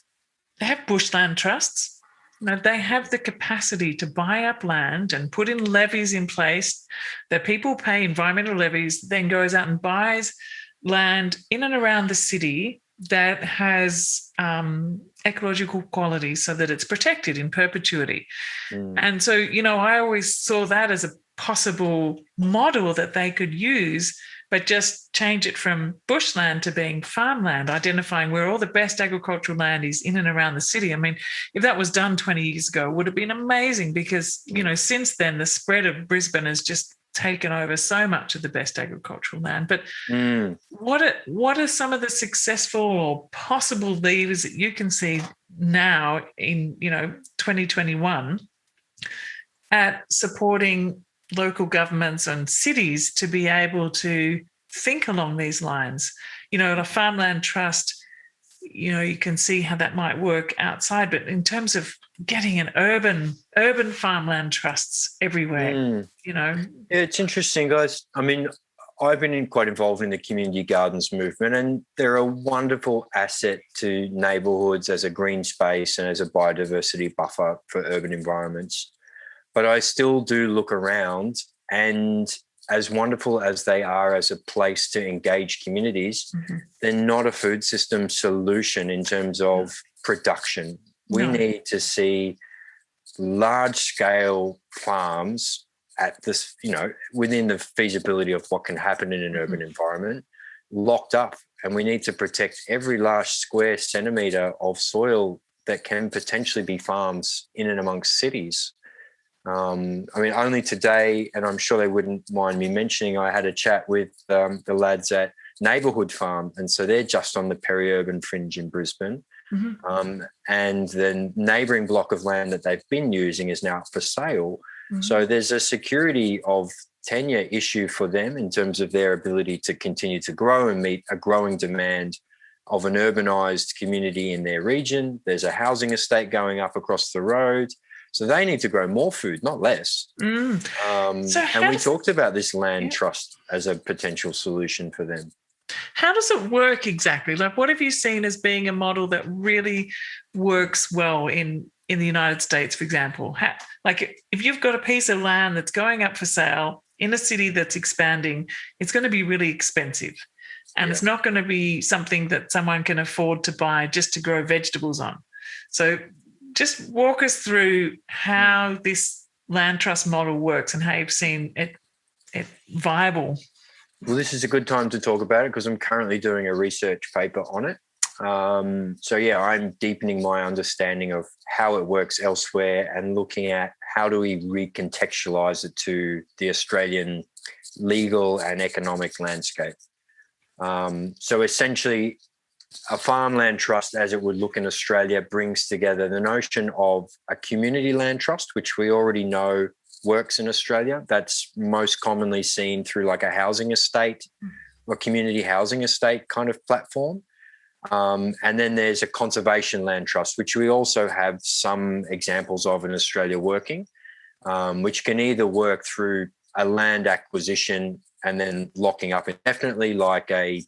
A: bushland trusts. They have the capacity to buy up land and put in levies in place that people pay, environmental levies, then goes out and buys land in and around the city that has ecological qualities so that it's protected in perpetuity.
B: Mm.
A: And so, I always saw that as a possible model that they could use, but just change it from bushland to being farmland, identifying where all the best agricultural land is in and around the city. I mean, if that was done 20 years ago, it would have been amazing because, since then, the spread of Brisbane has just taken over so much of the best agricultural land. But what are some of the successful or possible levers that you can see now in 2021 at supporting local governments and cities to be able to think along these lines? At a farmland trust, you can see how that might work outside, but in terms of getting an urban farmland trusts everywhere,
B: Yeah, it's interesting, guys. I mean, I've been quite involved in the community gardens movement, and they're a wonderful asset to neighbourhoods as a green space and as a biodiversity buffer for urban environments. But I still do look around, and as wonderful as they are as a place to engage communities, they're not a food system solution in terms of production. We need to see large-scale farms at this, within the feasibility of what can happen in an urban environment, locked up. And we need to protect every last square centimetre of soil that can potentially be farms in and amongst cities. I mean, only today, and I'm sure they wouldn't mind me mentioning, I had a chat with the lads at Neighbourhood Farm, and so they're just on the peri-urban fringe in Brisbane. And the neighbouring block of land that they've been using is now up for sale. So there's a security of tenure issue for them in terms of their ability to continue to grow and meet a growing demand of an urbanised community in their region. There's a housing estate going up across the road. So they need to grow more food, not less. And we talked about this land trust as a potential solution for them.
A: How does it work exactly? Like, what have you seen as being a model that really works well in the United States, for example? If you've got a piece of land that's going up for sale in a city that's expanding, it's going to be really expensive. And it's not going to be something that someone can afford to buy just to grow vegetables on. So just walk us through how this land trust model works and how you've seen it viable.
B: Well, this is a good time to talk about it because I'm currently doing a research paper on it. I'm deepening my understanding of how it works elsewhere and looking at how do we recontextualise it to the Australian legal and economic landscape. So essentially, a farmland trust, as it would look in Australia, brings together the notion of a community land trust, which we already know works in Australia. That's most commonly seen through like a housing estate or community housing estate kind of platform. And then there's a conservation land trust, which we also have some examples of in Australia working, which can either work through a land acquisition and then locking up indefinitely like a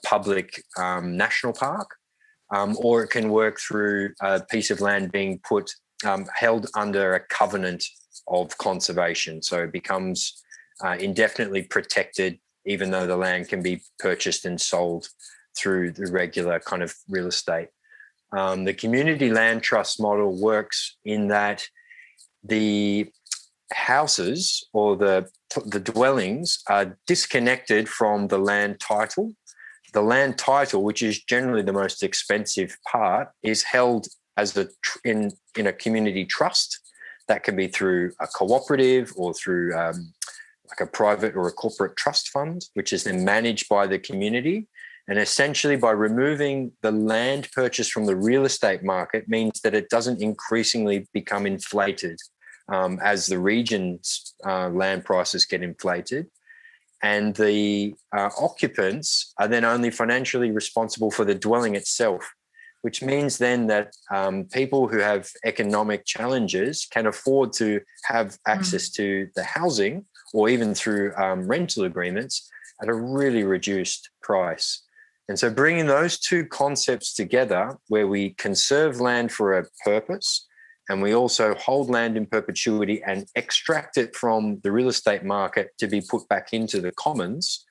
B: public national park, or it can work through a piece of land being held under a covenant of conservation. So it becomes indefinitely protected, even though the land can be purchased and sold through the regular kind of real estate. The community land trust model works in that the houses or the dwellings are disconnected from the land title. The land title, which is generally the most expensive part, is held as in a community trust. That can be through a cooperative or through like a private or a corporate trust fund, which is then managed by the community. And essentially, by removing the land purchase from the real estate market means that it doesn't increasingly become inflated as the region's land prices get inflated. And the occupants are then only financially responsible for the dwelling itself, which means then that people who have economic challenges can afford to have access to the housing or even through rental agreements at a really reduced price. And so bringing those two concepts together, where we conserve land for a purpose and we also hold land in perpetuity and extract it from the real estate market to be put back into the commons,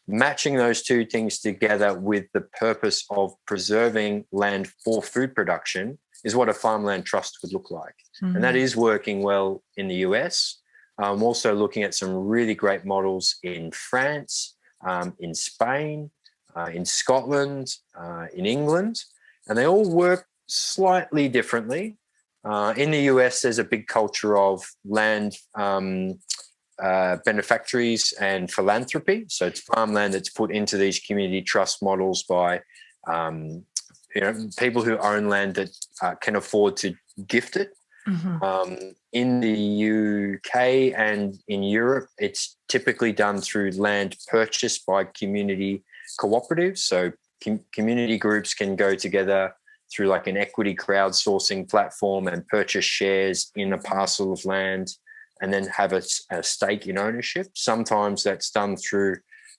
B: matching those two things together with the purpose of preserving land for food production is what a farmland trust would look like. And that is working well in the US. I'm also looking at some really great models in France, in Spain, in Scotland, in England, and they all work slightly differently. In the US, there's a big culture of land benefactories and philanthropy. So it's farmland that's put into these community trust models by people who own land that can afford to gift it. In the UK and in Europe, it's typically done through land purchased by community cooperatives. So community groups can go together through like an equity crowdsourcing platform and purchase shares in a parcel of land and then have a stake in ownership. Sometimes that's done through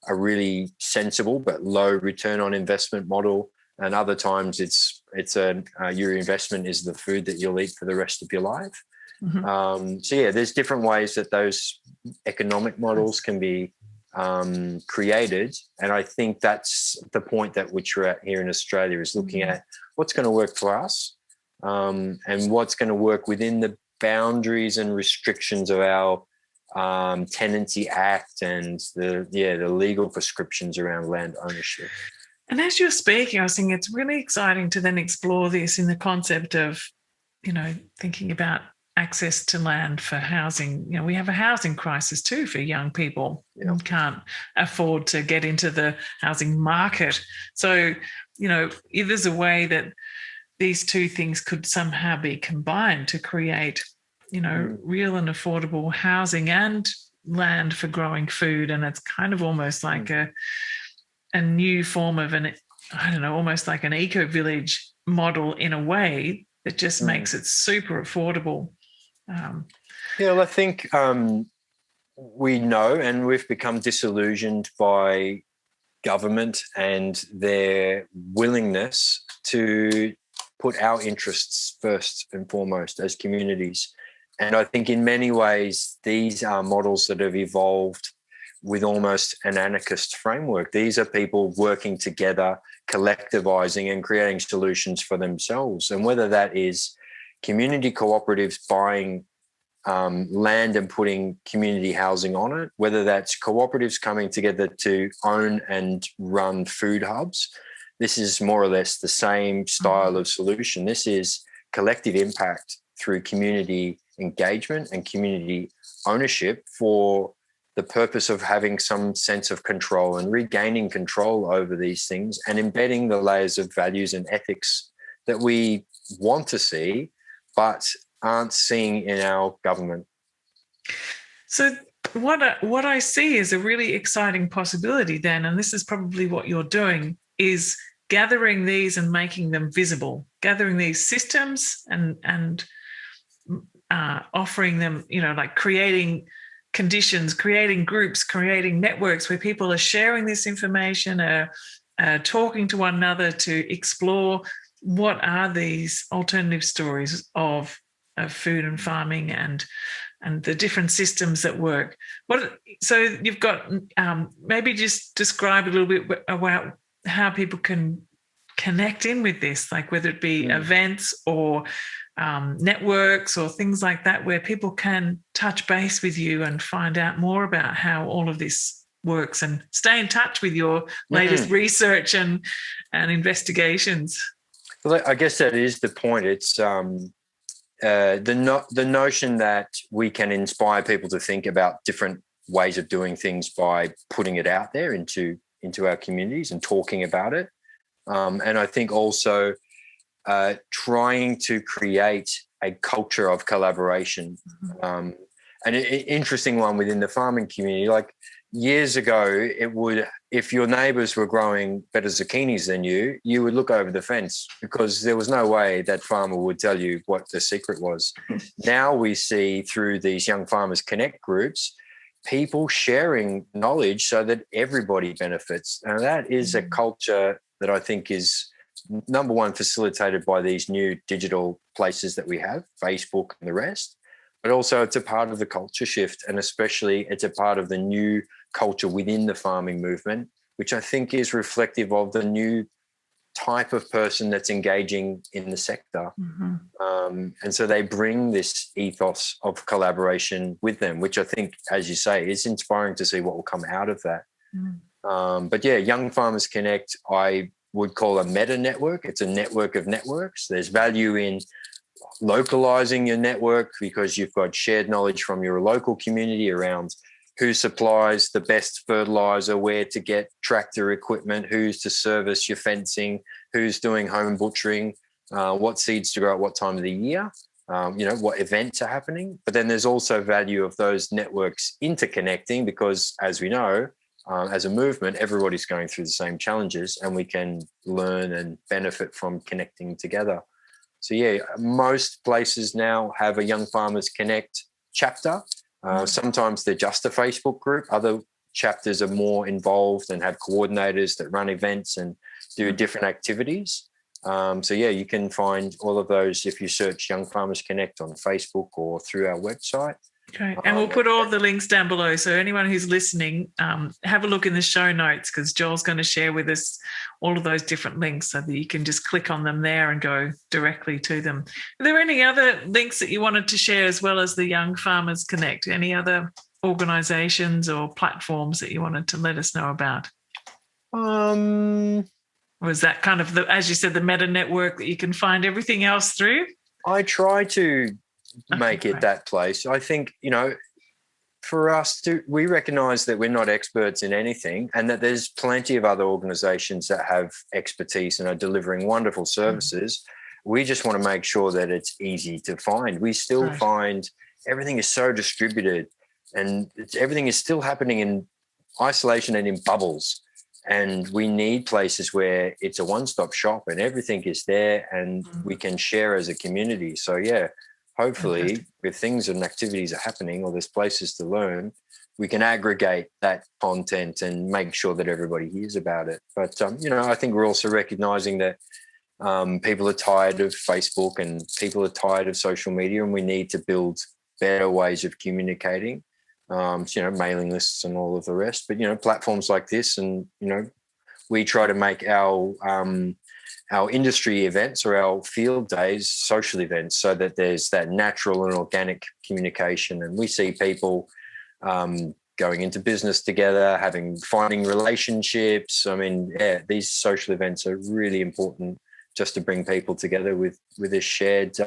B: a really sensible but low return on investment model. And other times your investment is the food that you'll eat for the rest of your life. There's different ways that those economic models can be created. And I think that's the point at which we're at here in Australia, is looking at what's going to work for us and what's going to work within the boundaries and restrictions of our Tenancy Act and the legal prescriptions around land ownership.
A: And as you're speaking, I was thinking it's really exciting to then explore this in the concept of, thinking about access to land for housing. We have a housing crisis too for young people who can't afford to get into the housing market. So, if there's a way that these two things could somehow be combined to create, real and affordable housing and land for growing food, and it's kind of almost like a new form of almost like an eco-village model in a way that just makes it super affordable.
B: I think we know, and we've become disillusioned by government and their willingness to put our interests first and foremost as communities. And I think in many ways, these are models that have evolved with almost an anarchist framework. These are people working together, collectivizing and creating solutions for themselves. And whether that is community cooperatives buying land and putting community housing on it, whether that's cooperatives coming together to own and run food hubs, this is more or less the same style of solution. This is collective impact through community engagement and community ownership for the purpose of having some sense of control and regaining control over these things and embedding the layers of values and ethics that we want to see but aren't seeing in our government.
A: So what I see is a really exciting possibility then, and this is probably what you're doing, is gathering these and making them visible, gathering these systems and offering them, like creating conditions, creating groups, creating networks where people are sharing this information, talking to one another to explore what are these alternative stories of food and farming and the different systems that work. So you've got maybe just describe a little bit about how people can connect in with this, like whether it be events or networks or things like that, where people can touch base with you and find out more about how all of this works and stay in touch with your latest research and investigations.
B: Well, I guess that is the point. It's the notion that we can inspire people to think about different ways of doing things by putting it out there into our communities and talking about it. And I think also trying to create a culture of collaboration. And an interesting one within the farming community, like years ago, if your neighbours were growing better zucchinis than you would look over the fence because there was no way that farmer would tell you what the secret was. Now we see through these Young Farmers Connect groups, people sharing knowledge so that everybody benefits. And that is a culture that I think is, number one, facilitated by these new digital places that we have, Facebook and the rest. but also it's a part of the culture shift, and especially it's a part of the new culture within the farming movement, which I think is reflective of the new type of person that's engaging in the sector. And so they bring this ethos of collaboration with them, which I think, as you say, is inspiring to see what will come out of that. But yeah, Young Farmers Connect, I would call a meta network. It's a network of networks. There's value in localizing your network because you've got shared knowledge from your local community around who supplies the best fertilizer, where to get tractor equipment, who's to service your fencing, who's doing home butchering, what seeds to grow at what time of the year, what events are happening. But then there's also value of those networks interconnecting because, as we know, as a movement, everybody's going through the same challenges, and we can learn and benefit from connecting together. So yeah, most places now have a Young Farmers Connect chapter. Sometimes they're just a Facebook group. Other chapters are more involved and have coordinators that run events and do different activities. So yeah, you can find all of those if you search Young Farmers Connect on Facebook or through our website.
A: Okay, and we'll put all the links down below. So anyone who's listening, have a look in the show notes, because Joel's going to share with us all of those different links so that you can just click on them there and go directly to them. Are there any other links that you wanted to share as well as the Young Farmers Connect? Any other organisations or platforms that you wanted to let us know about? Or is that kind of, as you said, the meta network that you can find everything else through? I
B: try to make it that place. I think, for us we recognise that we're not experts in anything, and that there's plenty of other organisations that have expertise and are delivering wonderful services. We just want to make sure that it's easy to find. We still find everything is so distributed, and everything is still happening in isolation and in bubbles. And we need places where it's a one-stop shop and everything is there and we can share as a community. So yeah, hopefully if things and activities are happening or there's places to learn, we can aggregate that content and make sure that everybody hears about it. But, I think we're also recognising that people are tired of Facebook and people are tired of social media, and we need to build better ways of communicating. Mailing lists and all of the rest, but platforms like this, and we try to make our industry events or our field days social events so that there's that natural and organic communication, and we see people going into business together, finding relationships. I mean, yeah, these social events are really important just to bring people together with a shared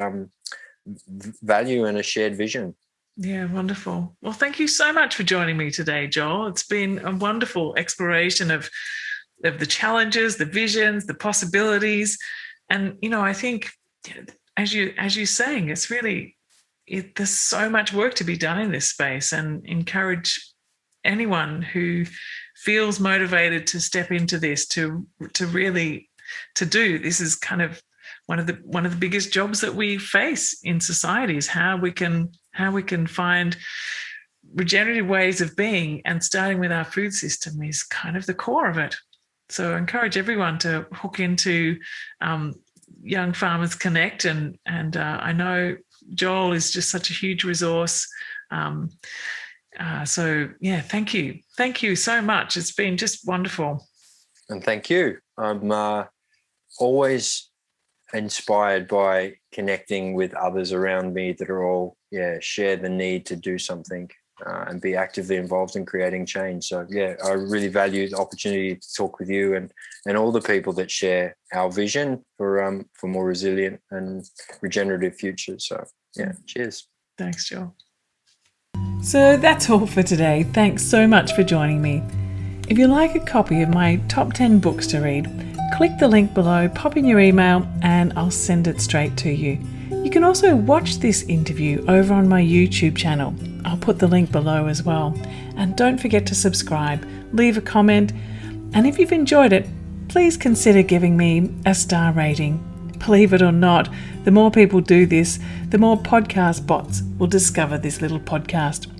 B: value and a shared vision.
A: Yeah, wonderful. Well, thank you so much for joining me today, Joel. It's been a wonderful exploration of the challenges, the visions, the possibilities. And, I think, as you're saying, it's really, there's so much work to be done in this space, and encourage anyone who feels motivated to step into this, to do. This is kind of one of the biggest jobs that we face in society, is how we can find regenerative ways of being, and starting with our food system is kind of the core of it. So I encourage everyone to hook into Young Farmers Connect, and I know Joel is just such a huge resource. So yeah, thank you so much. It's been just wonderful.
B: And thank you. I'm always inspired by connecting with others around me that are all share the need to do something and be actively involved in creating change. So yeah, I really value the opportunity to talk with you and all the people that share our vision for more resilient and regenerative futures. So yeah, cheers.
A: Thanks, Joel. So that's all for today. Thanks so much for joining me. If you'd like a copy of my top 10 books to read, click the link below, pop in your email, and I'll send it straight to you. You can also watch this interview over on my YouTube channel. I'll put the link below as well. And don't forget to subscribe, leave a comment, and if you've enjoyed it, please consider giving me a star rating. Believe it or not, the more people do this, the more podcast bots will discover this little podcast.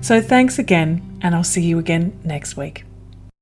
A: So thanks again, and I'll see you again next week.